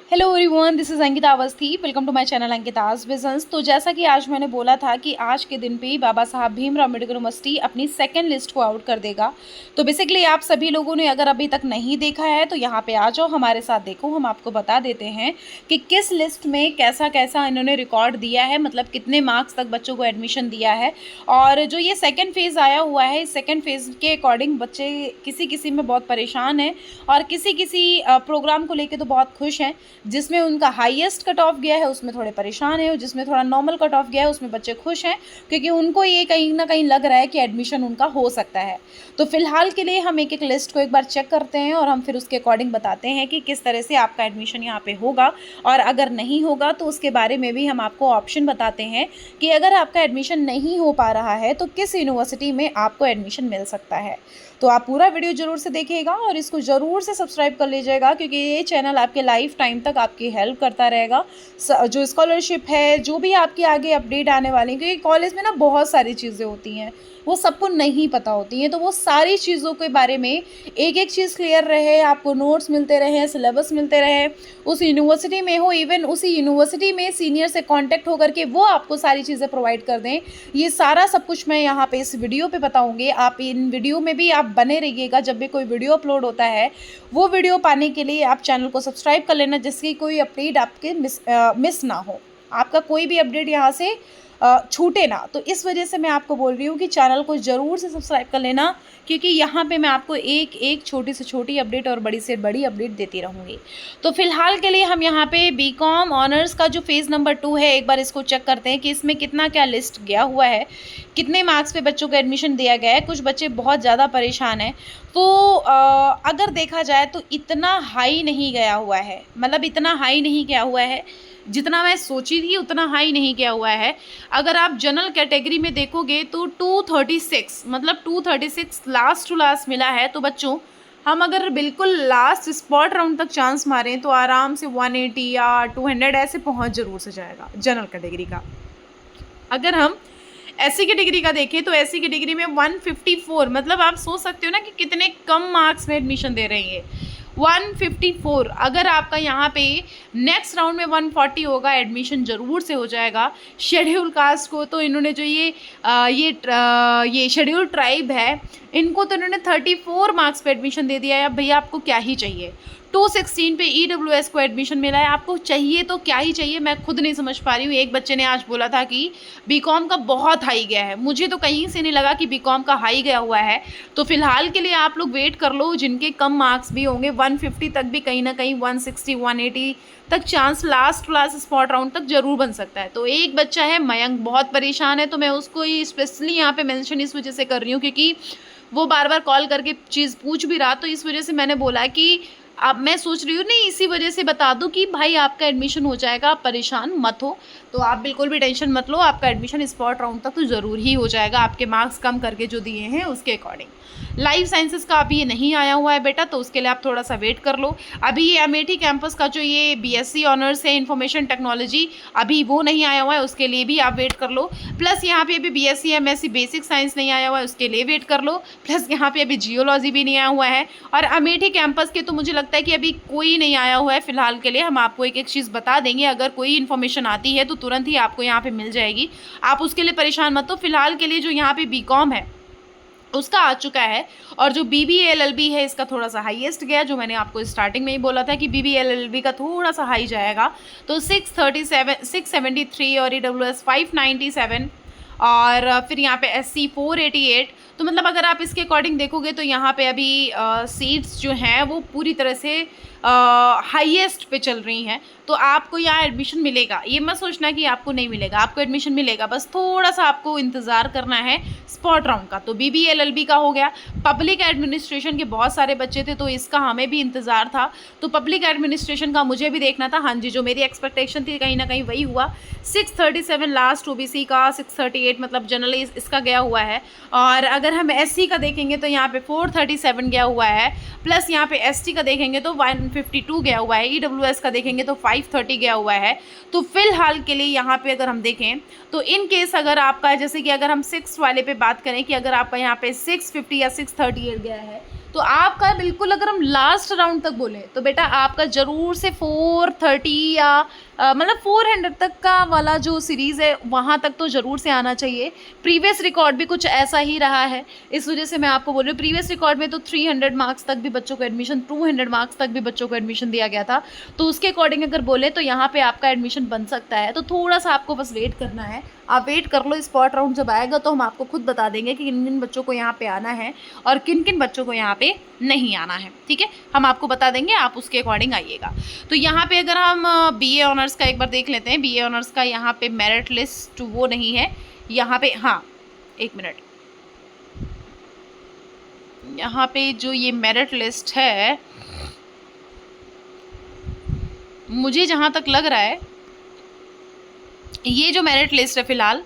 Hello everyone, this is Ankita Awasthi. Welcome to my channel Ankita's visions. तो जैसा कि आज मैंने बोला था कि आज के दिन पे बाबा साहब भीमराव अम्बेडकर यूनिवर्सिटी अपनी सेकंड लिस्ट को आउट कर देगा। तो बेसिकली आप सभी लोगों ने अगर अभी तक नहीं देखा है तो यहाँ पे आ जाओ, हमारे साथ देखो। हम आपको बता देते हैं कि किस लिस्ट में कैसा कैसा इन्होंने रिकॉर्ड दिया है, मतलब कितने मार्क्स तक बच्चों को एडमिशन दिया है। और जो ये सेकेंड फेज़ आया हुआ है, इस सेकेंड फेज़ के अकॉर्डिंग बच्चे किसी किसी में बहुत परेशान हैं और किसी किसी प्रोग्राम को लेकर तो बहुत खुश हैं। जिसमें उनका हाईएस्ट कट ऑफ गया है उसमें थोड़े परेशान है, और जिसमें थोड़ा नॉर्मल कट ऑफ गया है उसमें बच्चे खुश हैं, क्योंकि उनको ये कहीं ना कहीं लग रहा है कि एडमिशन उनका हो सकता है। तो फिलहाल के लिए हम एक एक लिस्ट को एक बार चेक करते हैं और हम फिर उसके अकॉर्डिंग बताते हैं कि किस तरह से आपका एडमिशन यहाँ पे होगा, और अगर नहीं होगा तो उसके बारे में भी हम आपको ऑप्शन बताते हैं कि अगर आपका एडमिशन नहीं हो पा रहा है तो किस यूनिवर्सिटी में आपको एडमिशन मिल सकता है। तो आप पूरा वीडियो ज़रूर से देखिएगा और इसको ज़रूर से सब्सक्राइब कर लीजिएगा, क्योंकि ये चैनल आपके लाइफ टाइम तक आपकी हेल्प करता रहेगा। जो स्कॉलरशिप है, जो भी आपकी आगे अपडेट आने वाली है, क्योंकि कॉलेज में ना बहुत सारी चीज़ें होती हैं, वो सबको नहीं पता होती हैं। तो वो सारी चीज़ों के बारे में एक एक चीज़ क्लियर रहे, आपको नोट्स मिलते रहे, सिलेबस मिलते रहे, उस यूनिवर्सिटी में हो, इवन उसी यूनिवर्सिटी में सीनियर से कांटेक्ट होकर के वो आपको सारी चीज़ें प्रोवाइड कर दें। ये सारा सब कुछ मैं यहाँ पे इस वीडियो पे बताऊँगी। आप इन वीडियो में भी आप बने रहिएगा, जब भी कोई वीडियो अपलोड होता है वो वीडियो पाने के लिए आप चैनल को सब्सक्राइब कर लेना, जिसकी कोई अपडेट आपके मिस ना हो, आपका कोई भी अपडेट यहाँ से छूटे ना। तो इस वजह से मैं आपको बोल रही हूँ कि चैनल को ज़रूर से सब्सक्राइब कर लेना, क्योंकि यहाँ पे मैं आपको एक एक छोटी से छोटी अपडेट और बड़ी से बड़ी अपडेट देती रहूँगी। तो फिलहाल के लिए हम यहाँ पे बीकॉम ऑनर्स का जो फेज़ नंबर 2 है, एक बार इसको चेक करते हैं कि इसमें कितना क्या लिस्ट गया हुआ है, कितने मार्क्स पे बच्चों को एडमिशन दिया गया है। कुछ बच्चे बहुत ज़्यादा परेशान हैं। तो अगर देखा जाए तो इतना हाई नहीं गया हुआ है, मतलब इतना हाई नहीं गया हुआ है जितना मैं सोची थी, उतना हाई नहीं गया हुआ है। अगर आप जनरल कैटेगरी में देखोगे तो 236, मतलब 236 लास्ट टू लास्ट मिला है। तो बच्चों, हम अगर बिल्कुल लास्ट स्पॉट राउंड तक चांस मारें तो आराम से 180 या 200 ऐसे पहुंच जरूर से जाएगा जनरल कैटेगरी का। अगर हम एससी कैटेगरी का देखें तो एससी कैटेगरी में 154, मतलब आप सोच सकते हो ना कि कितने कम मार्क्स में एडमिशन दे रहे हैं। 154, अगर आपका यहाँ पे नेक्स्ट राउंड में 140 होगा, एडमिशन ज़रूर से हो जाएगा। शेड्यूल कास्ट को तो इन्होंने जो ये शेड्यूल ट्राइब है, इनको तो इन्होंने 34 मार्क्स पे एडमिशन दे दिया है। अब भैया आपको क्या ही चाहिए। 216 पे ईडब्ल्यूएस को एडमिशन मिला है, आपको चाहिए तो क्या ही चाहिए, मैं खुद नहीं समझ पा रही हूँ। एक बच्चे ने आज बोला था कि बीकॉम का बहुत हाई गया है, मुझे तो कहीं से नहीं लगा कि बीकॉम का हाई गया हुआ है। तो फिलहाल के लिए आप लोग वेट कर लो, जिनके कम मार्क्स भी होंगे 150 तक भी कहीं ना कहीं 160 180 तक चांस लास्ट स्पॉट राउंड तक जरूर बन सकता है। तो एक बच्चा है मयंक, बहुत परेशान है, तो मैं उसको ही स्पेशली यहाँ पे मेंशन इस वजह से कर रही हूँ क्योंकि वो बार बार कॉल करके चीज़ पूछ भी रहा, तो इस वजह से मैंने बोला कि अब मैं सोच रही हूँ नहीं, इसी वजह से बता दूँ कि भाई आपका एडमिशन हो जाएगा, आप परेशान मत हो। तो आप बिल्कुल भी टेंशन मत लो, आपका एडमिशन स्पॉट राउंड तक तो ज़रूर ही हो जाएगा, आपके मार्क्स कम करके जो दिए हैं उसके अकॉर्डिंग। लाइफ साइंसेस का अभी ये नहीं आया हुआ है बेटा, तो उसके लिए आप थोड़ा सा वेट कर लो। अभी ये अमेठी कैंपस का जो ये बीएससी ऑनर्स है इंफॉर्मेशन टेक्नोलॉजी, अभी वो नहीं आया हुआ है, उसके लिए भी आप वेट कर लो। प्लस यहाँ पे अभी बीएससी एमएससी बेसिक साइंस नहीं आया हुआ है, उसके लिए वेट कर लो। प्लस यहाँ पे अभी जियोलॉजी भी नहीं आया हुआ है। और अमेठी कैंपस के तो मुझे लगता है कि अभी कोई नहीं आया हुआ है फिलहाल के लिए। हम आपको एक एक चीज़ बता देंगे, अगर कोई इन्फॉर्मेशन आती है तो तुरंत ही आपको यहाँ पे मिल जाएगी, आप उसके लिए परेशान मत हो। फिलहाल के लिए जो यहाँ पे बीकॉम है उसका आ चुका है, और जो बीबीए एलएलबी है इसका थोड़ा सा हाईएस्ट गया, जो मैंने आपको स्टार्टिंग में ही बोला था कि बीबीए एलएलबी का थोड़ा सा हाई जाएगा। तो 637 673 और ईडब्ल्यूएस 597, और फिर यहाँ पे एससी 488। तो मतलब अगर आप इसके अकॉर्डिंग देखोगे तो यहाँ पे अभी सीट्स जो हैं वो पूरी तरह से हाईएस्ट पे चल रही हैं। तो आपको यहाँ एडमिशन मिलेगा, ये मत सोचना कि आपको नहीं मिलेगा, आपको एडमिशन मिलेगा, बस थोड़ा सा आपको इंतज़ार करना है स्पॉट राउंड का। तो बीबीए एलएलबी का हो गया। पब्लिक एडमिनिस्ट्रेशन के बहुत सारे बच्चे थे, तो इसका हमें भी इंतज़ार था, तो पब्लिक एडमिनिस्ट्रेशन का मुझे भी देखना था। हाँ जी, जो मेरी एक्सपेक्टेशन थी कहीं ना कहीं वही हुआ। 637 लास्ट ओबीसी का, 638 मतलब जनरली इसका गया हुआ है। और अगर हम एससी का देखेंगे तो यहाँ पे 437 गया हुआ है। प्लस यहाँ पे एसटी का देखेंगे तो 152 गया हुआ है। ईडब्ल्यूएस का देखेंगे तो 530 गया हुआ है। तो फिलहाल के लिए यहाँ पे अगर हम देखें तो इन केस अगर आपका, जैसे कि अगर हम 6 वाले पे बात करें कि अगर आपका यहाँ पे 650 या 638 गया है, तो आपका बिल्कुल अगर हम लास्ट राउंड तक बोले तो बेटा आपका ज़रूर से 430 या मतलब 400 तक का वाला जो सीरीज़ है वहाँ तक तो ज़रूर से आना चाहिए। प्रीवियस रिकॉर्ड भी कुछ ऐसा ही रहा है, इस वजह से मैं आपको बोल रही हूँ। प्रीवियस रिकॉर्ड में तो 300 मार्क्स तक भी बच्चों को एडमिशन, 200 मार्क्स तक भी बच्चों को एडमिशन दिया गया था। तो उसके अकॉर्डिंग अगर बोले तो यहाँ पे आपका एडमिशन बन सकता है। तो थोड़ा सा आपको बस वेट करना है, आप वेट कर लो। स्पॉट राउंड जब आएगा तो हम आपको खुद बता देंगे कि किन किन बच्चों को यहाँ पे आना है और किन किन बच्चों को यहाँ पे नहीं आना है। ठीक है, हम आपको बता देंगे, आप उसके अकॉर्डिंग आइएगा। तो यहाँ पे अगर हम बीए ऑनर्स का एक बार देख लेते हैं। बीए ऑनर्स का यहाँ पे मेरिट लिस्ट वो नहीं है यहाँ पे, हाँ एक मिनट, यहाँ पे जो ये मेरिट लिस्ट है मुझे जहाँ तक लग रहा है ये जो मेरिट लिस्ट है फ़िलहाल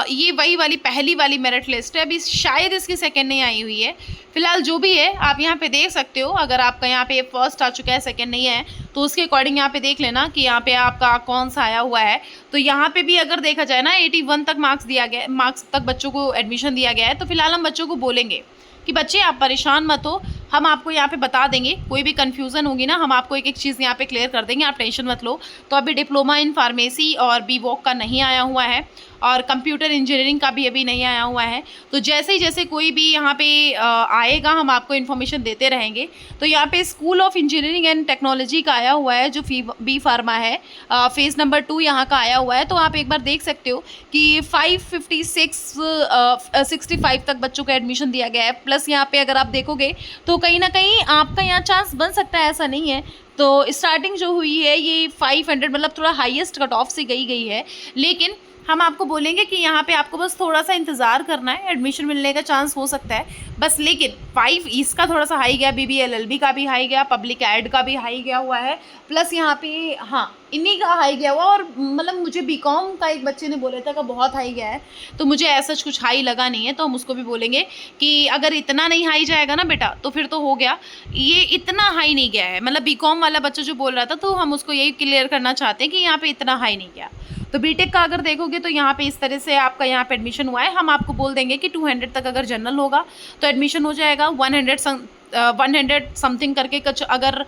ये वही वाली पहली वाली मेरिट लिस्ट है। अभी शायद इसकी सेकंड नहीं आई हुई है। फ़िलहाल जो भी है आप यहाँ पे देख सकते हो। अगर आपका यहाँ पे फर्स्ट आ चुका है, सेकंड नहीं है, तो उसके अकॉर्डिंग यहाँ पे देख लेना कि यहाँ पे आपका कौन सा आया हुआ है। तो यहाँ पे भी अगर देखा जाए ना 81 तक मार्क्स दिया गया, मार्क्स तक बच्चों को एडमिशन दिया गया है। तो फिलहाल हम बच्चों को बोलेंगे कि बच्चे आप परेशान मत हो, हम आपको यहाँ पे बता देंगे। कोई भी कन्फ्यूज़न होगी ना हम आपको एक एक चीज़ यहाँ पे क्लियर कर देंगे, आप टेंशन मत लो। तो अभी डिप्लोमा इन फार्मेसी और बी वॉक का नहीं आया हुआ है और कंप्यूटर इंजीनियरिंग का भी अभी नहीं आया हुआ है। तो जैसे कोई भी यहाँ पे आएगा हम आपको इन्फॉर्मेशन देते रहेंगे। तो यहाँ पे school of engineering and technology का आया हुआ है जो बी फार्मा है, फेज़ नंबर 2 यहाँ का आया हुआ है। तो आप एक बार देख सकते हो कि 65 तक बच्चों को एडमिशन दिया गया है। प्लस यहाँ पे अगर आप देखोगे तो कहीं ना कहीं आपका यहाँ चांस बन सकता है, ऐसा नहीं है। तो स्टार्टिंग जो हुई है ये 500 मतलब थोड़ा हाईएस्ट कट ऑफ से गई है, लेकिन हम आपको बोलेंगे कि यहाँ पे आपको बस थोड़ा सा इंतज़ार करना है, एडमिशन मिलने का चांस हो सकता है बस। लेकिन 5 इसका थोड़ा सा हाई गया, BBLLB का भी हाई गया, पब्लिक एड का भी हाई गया हुआ है, प्लस यहाँ पे हाँ इन्हीं का हाई गया हुआ। और मतलब मुझे बीकॉम का एक बच्चे ने बोला था कि बहुत हाई गया है, तो मुझे ऐसा कुछ हाई लगा नहीं है। तो हम उसको भी बोलेंगे कि अगर इतना नहीं हाई जाएगा ना बेटा तो फिर तो हो गया, ये इतना हाई नहीं गया है। मतलब बीकॉम वाला बच्चा जो बोल रहा था तो हम उसको यही क्लियर करना चाहते हैं कि यहाँ पे इतना हाई नहीं गया। तो बीटेक का अगर देखोगे तो यहाँ पे इस तरह से आपका यहाँ पे एडमिशन हुआ है। हम आपको बोल देंगे कि 200 तक अगर जनरल होगा तो एडमिशन हो जाएगा, 100 समथिंग करके कुछ अगर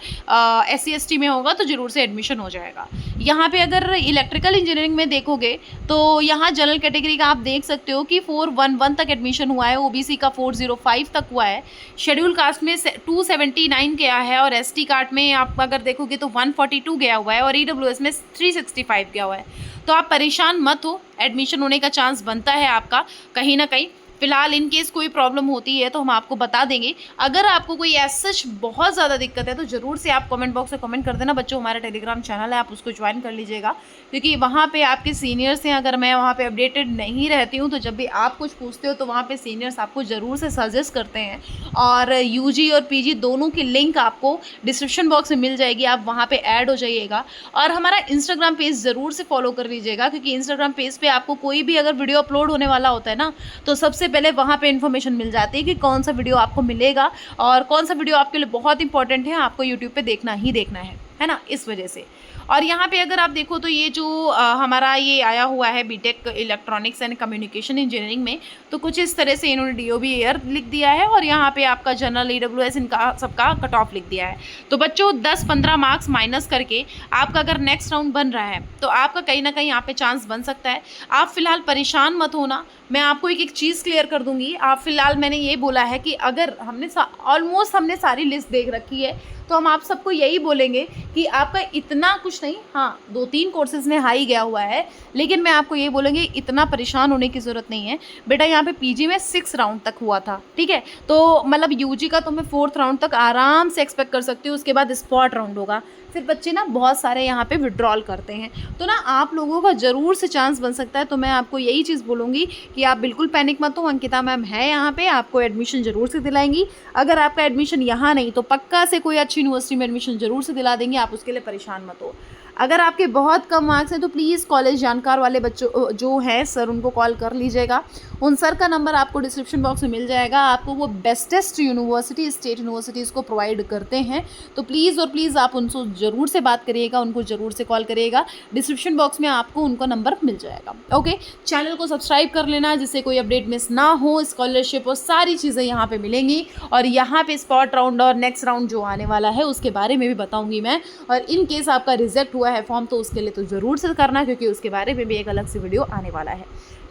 SC ST में होगा तो ज़रूर से एडमिशन हो जाएगा। यहाँ पे अगर इलेक्ट्रिकल इंजीनियरिंग में देखोगे तो यहाँ जनरल कैटेगरी का आप देख सकते हो कि 411 तक एडमिशन हुआ है, OBC का 405 तक हुआ है, शेड्यूल कास्ट में 279 गया है और ST कास्ट में आप अगर देखोगे तो 142 गया हुआ है और EWS में 365 गया हुआ है। तो आप परेशान मत हो, एडमिशन होने का चांस बनता है आपका कहीं ना कहीं। फिलहाल इन केस कोई प्रॉब्लम होती है तो हम आपको बता देंगे। अगर आपको कोई सच बहुत ज़्यादा दिक्कत है तो ज़रूर से आप कमेंट बॉक्स में कमेंट कर देना। बच्चों हमारा टेलीग्राम चैनल है, आप उसको ज्वाइन कर लीजिएगा, क्योंकि वहाँ पे आपके सीनियर्स हैं। अगर मैं वहाँ पे अपडेटेड नहीं रहती हूँ तो जब भी आप कुछ पूछते हो तो वहाँ पे सीनियर्स आपको ज़रूर से सजेस्ट करते हैं। और UG और PG दोनों की लिंक आपको डिस्क्रिप्शन बॉक्स में मिल जाएगी, आप वहाँ पर ऐड हो जाइएगा। और हमारा इंस्टाग्राम पेज ज़रूर से फॉलो कर लीजिएगा, क्योंकि इंस्टाग्राम पेज पर आपको कोई भी अगर वीडियो अपलोड होने वाला होता है ना तो सबसे पहले वहाँ पे इन्फॉर्मेशन मिल जाती है कि कौन सा वीडियो आपको मिलेगा और कौन सा वीडियो आपके लिए बहुत इंपॉर्टेंट है, आपको यूट्यूब पे देखना ही देखना है ना, इस वजह से। और यहाँ पे अगर आप देखो तो ये जो हमारा ये आया हुआ है BTech electronics and communication engineering में, तो कुछ इस तरह से इन्होंने DOB ईयर लिख दिया है और यहाँ पे आपका जनरल EWS इनका सबका कट ऑफ लिख दिया है। तो बच्चों 10-15 मार्क्स माइनस करके आपका अगर नेक्स्ट राउंड बन रहा है तो आपका कहीं ना कहीं यहाँ पे चांस बन सकता है। आप फिलहाल परेशान मत होना, मैं आपको एक एक चीज़ क्लियर कर दूंगी। आप फिलहाल मैंने ये बोला है कि अगर हमने ऑलमोस्ट हमने सारी लिस्ट देख रखी है तो हम आप सबको यही बोलेंगे कि आपका इतना कुछ नहीं, हाँ 2-3 कोर्सेज में हाई गया हुआ है, लेकिन मैं आपको ये बोलूँगी इतना परेशान होने की ज़रूरत नहीं है बेटा। यहाँ पे PG में 6 राउंड तक हुआ था, ठीक है, तो मतलब UG का तो मैं 4th राउंड तक आराम से एक्सपेक्ट कर सकती हूँ। उसके बाद स्पॉट राउंड होगा, फिर बच्चे ना बहुत सारे यहाँ पे विड्रॉल करते हैं, तो ना आप लोगों का ज़रूर से चांस बन सकता है। तो मैं आपको यही चीज़ बोलूँगी कि आप बिल्कुल पैनिक मत हो, अंकिता मैम है यहाँ पे, आपको एडमिशन ज़रूर से दिलाएंगी। अगर आपका एडमिशन यहाँ नहीं तो पक्का से कोई अच्छी यूनिवर्सिटी में एडमिशन ज़रूर से दिला देंगे, आप उसके लिए परेशान मत हो। अगर आपके बहुत कम मार्क्स हैं तो प्लीज़ कॉलेज जानकार वाले बच्चों जो हैं सर, उनको कॉल कर लीजिएगा। उन सर का नंबर आपको डिस्क्रिप्शन बॉक्स में मिल जाएगा। आपको वो बेस्टेस्ट यूनिवर्सिटी, स्टेट यूनिवर्सिटीज़ को प्रोवाइड करते हैं, तो प्लीज़ और प्लीज़ आप उनसे ज़रूर से बात करिएगा, उनको ज़रूर से कॉल करिएगा। डिस्क्रिप्शन बॉक्स में आपको उनका नंबर मिल जाएगा। ओके, चैनल को सब्सक्राइब कर लेना जिससे कोई अपडेट मिस ना हो। स्कॉलरशिप और सारी चीज़ें यहाँ पे मिलेंगी, और यहाँ पे स्पॉट राउंड और नेक्स्ट राउंड जो आने वाला है उसके बारे में भी बताऊँगी मैं। और इन केस आपका रिजेक्ट हुआ है फॉर्म तो उसके लिए तो ज़रूर से करना, क्योंकि उसके बारे में भी एक अलग से वीडियो आने वाला है।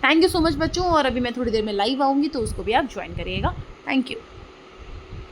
थैंक यू सो मच बच्चों, और अभी मैं थोड़ी देर में लाइव आऊँगी तो उसको भी आप ज्वाइन करिएगा। Thank you.